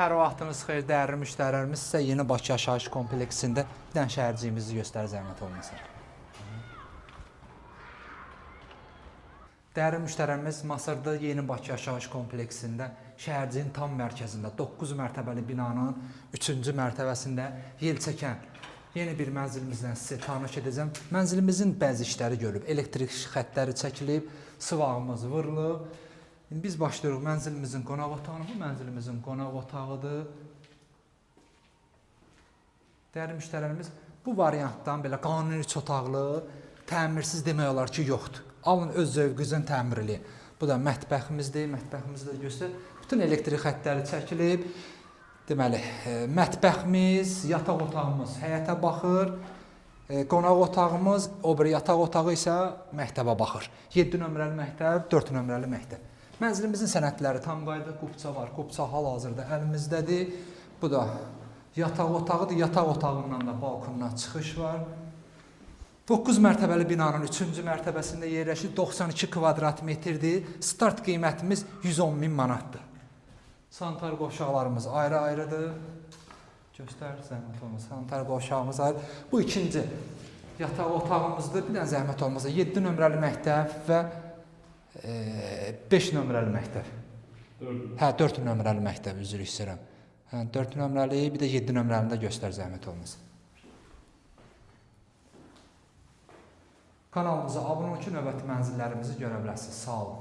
Hər vaxtınız xeyir, dəyərli müştərilərimiz. Sizə yeni Bakı yaşayış kompleksində bir dənə şəhərciyimizi göstərir, zəhmət olmasın. Dəyərli müştərilərimiz, Masırda yeni Bakı yaşayış kompleksində şəhərciyin tam mərkəzində 9 mərtəbəli binanın 3-cü mərtəbəsində yel çəkən yeni bir mənzilimizdən sizi tanış edəcəm. Mənzilimizin bəzi işləri görülüb, elektrik xəttləri çəkilib, sıvağımız vurulub. İndi biz başlayırıq mənzilimizin qonaq otağını. Bu mənzilimizin qonaq otağıdır. Dəyərli müştərilərimiz, bu variantdan belə qanuni 3 otaqlı, təmirsiz demək olar ki, yoxdur. Alın öz zövqünüzün təmirli. Bu da mətbəximizdir. Mətbəximizdə göstər. Bütün elektrik xəttləri çəkilib. Deməli, mətbəximiz, yataq otağımız həyətə baxır. Qonaq otağımız, o bir yataq otağı isə məktəbə baxır. 7 nömrəli məktəb, 4 nömrəli məktəb. Mənzilimizin sənədləri tam qayda, qubça var. Qubça hal-hazırda əlimizdədir. Bu da yataq otağıdır. Yataq otağından da balkondan çıxış var. 9 mərtəbəli binanın 3-cü mərtəbəsində yerləşir. 92 kvadrat metrdir. Start qiymətimiz 110 min manatdır. Sanitar qovşaqlarımız ayrı-ayrıdır. Göstər, zəhmət olmasa. Sanitar qovşağımız ayrı. Bu ikinci yataq otağımızdır. Bir dənə zəhmət olmasa 7 nömrəli məktəb və 5 nömrəli məktəb. 4 nömrəli məktəb, üzr istəyirəm. 4 nömrəli, bir də 7 nömrəlini də göstər, zəhmət olmasın. Kanalımıza abunə olun ki, növbəti mənzillərimizi görə bilərsiniz. Sağ olun.